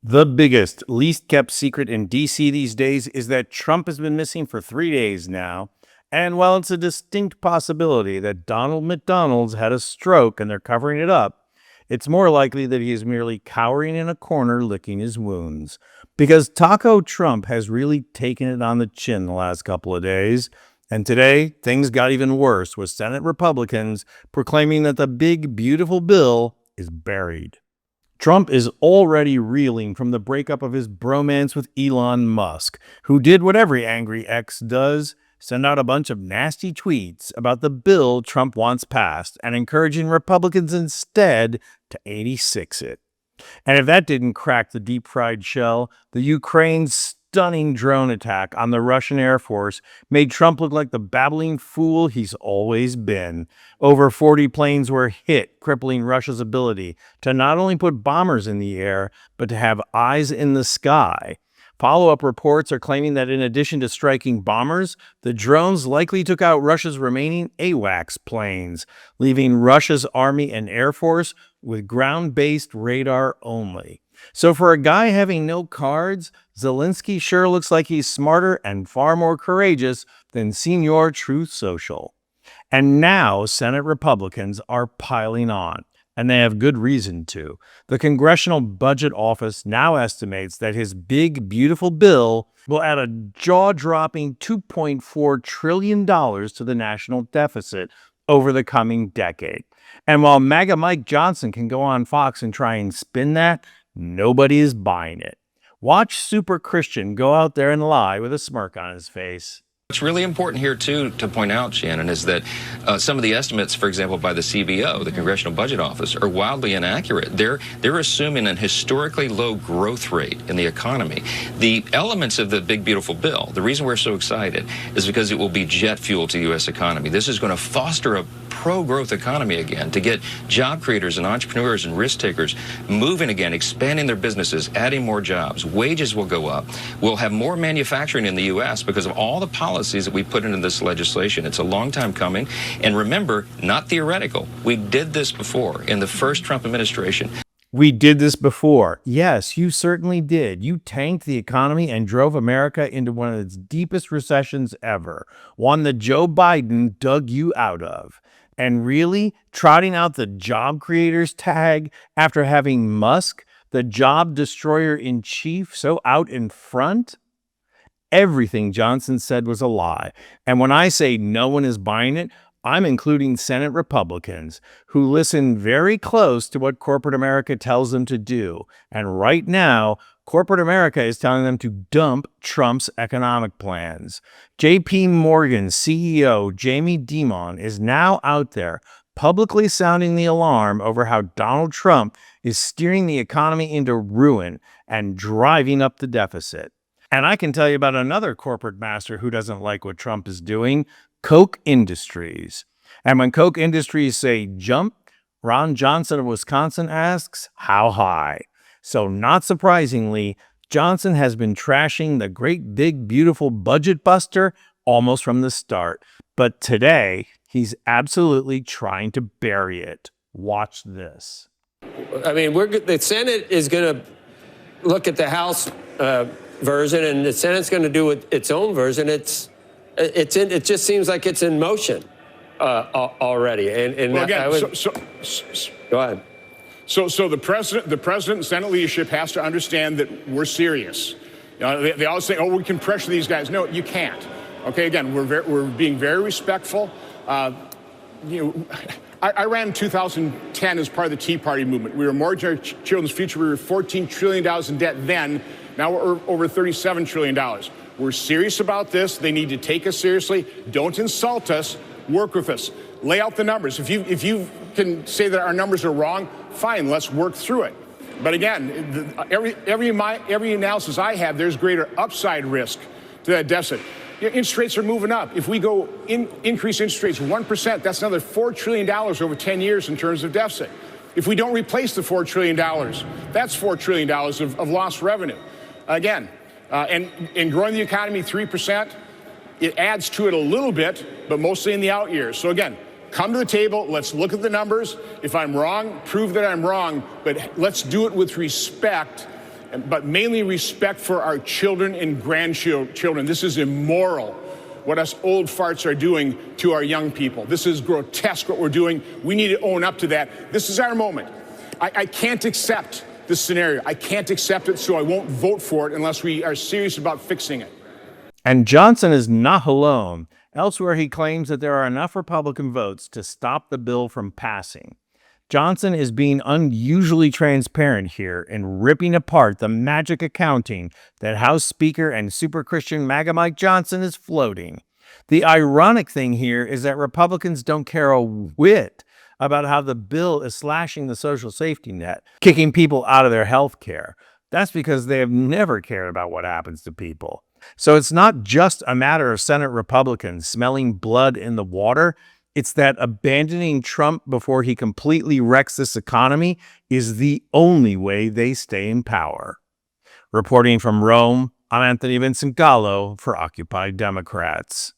The biggest, least kept secret in DC these days is that Trump has been missing for 3 days now. And while it's a distinct possibility that Donald McDonald's had a stroke and they're covering it up, it's more likely that he is merely cowering in a corner licking his wounds. Because Taco Trump has really taken it on the chin the last couple of days. And today, things got even worse with Senate Republicans proclaiming that the big, beautiful bill is buried. Trump is already reeling from the breakup of his bromance with Elon Musk, who did what every angry ex does, send out a bunch of nasty tweets about the bill Trump wants passed and encouraging Republicans instead to 86 it. And if that didn't crack the deep-fried shell, the Ukraine's stunning drone attack on the Russian Air Force made Trump look like the babbling fool he's always been. Over 40 planes were hit, crippling Russia's ability to not only put bombers in the air, but to have eyes in the sky. Follow-up reports are claiming that in addition to striking bombers, the drones likely took out Russia's remaining AWACS planes, leaving Russia's Army and Air Force with ground-based radar only. So for a guy having no cards, Zelensky sure looks like he's smarter and far more courageous than Senior Truth Social. And now Senate Republicans are piling on, and they have good reason to. The Congressional Budget Office now estimates that his big, beautiful bill will add a jaw-dropping $2.4 trillion to the national deficit over the coming decade. And while MAGA Mike Johnson can go on Fox and try and spin that, nobody is buying it. Watch Super Christian go out there and lie with a smirk on his face. What's really important here, too, to point out, Shannon, is that some of the estimates, for example, by the CBO, the Congressional Budget Office, are wildly inaccurate. They're assuming an historically low growth rate in the economy. The elements of the big, beautiful bill, the reason we're so excited is because it will be jet fuel to the U.S. economy. This is going to foster a pro-growth economy again, to get job creators and entrepreneurs and risk takers moving again, expanding their businesses, adding more jobs. Wages will go up. We'll have more manufacturing in the U.S. because of all the policies that we put into this legislation. It's a long time coming. And remember, not theoretical. We did this before in the first Trump administration. We did this before. Yes, you certainly did. You tanked the economy and drove America into one of its deepest recessions ever, one that Joe Biden dug you out of. And really, trotting out the job creators tag after having Musk, the job destroyer in chief, so out in front? Everything Johnson said was a lie. And when I say no one is buying it, I'm including Senate Republicans who listen very close to what corporate America tells them to do. And right now, corporate America is telling them to dump Trump's economic plans. JP Morgan CEO Jamie Dimon is now out there publicly sounding the alarm over how Donald Trump is steering the economy into ruin and driving up the deficit. And I can tell you about another corporate master who doesn't like what Trump is doing, Koch Industries. And when Koch Industries say jump, Ron Johnson of Wisconsin asks, how high? So not surprisingly, Johnson has been trashing the great big beautiful budget buster almost from the start. But today, he's absolutely trying to bury it. Watch this. I mean, the Senate is going to look at the House version, and the Senate's going to do its own version. It just seems like it's in motion already. And well, again, go ahead. So the president and Senate leadership has to understand that we're serious. You know, they always say, "Oh, we can pressure these guys." No, you can't. Okay, again, we're being very respectful. I ran in 2010 as part of the Tea Party movement. We were mortgaging our children's future. We were $14 trillion in debt then. Now we're over $37 trillion. We're serious about this. They need to take us seriously. Don't insult us. Work with us. Lay out the numbers. If you can say that our numbers are wrong, fine. Let's work through it. But again, every analysis I have, there's greater upside risk to that deficit. Interest rates are moving up. If we go increase interest rates 1%, that's another $4 trillion over 10 years in terms of deficit. If we don't replace the $4 trillion, that's $4 trillion of lost revenue. Again, and growing the economy 3%, it adds to it a little bit, but mostly in the out years. So again, come to the table, let's look at the numbers. If I'm wrong, prove that I'm wrong, but let's do it with respect but mainly respect for our children and grandchildren. This is immoral, what us old farts are doing to our young people. This is grotesque what we're doing. We need to own up to that. This is our moment. I can't accept this scenario. I can't accept it, so I won't vote for it unless we are serious about fixing it. And Johnson is not alone. Elsewhere, he claims that there are enough Republican votes to stop the bill from passing. Johnson is being unusually transparent here in ripping apart the magic accounting that House Speaker and super Christian MAGA Mike Johnson is floating. The ironic thing here is that Republicans don't care a whit about how the bill is slashing the social safety net, kicking people out of their health care. That's because they have never cared about what happens to people. So it's not just a matter of Senate Republicans smelling blood in the water. It's that abandoning Trump before he completely wrecks this economy is the only way they stay in power. Reporting from Rome, I'm Anthony Vincent Gallo for Occupy Democrats.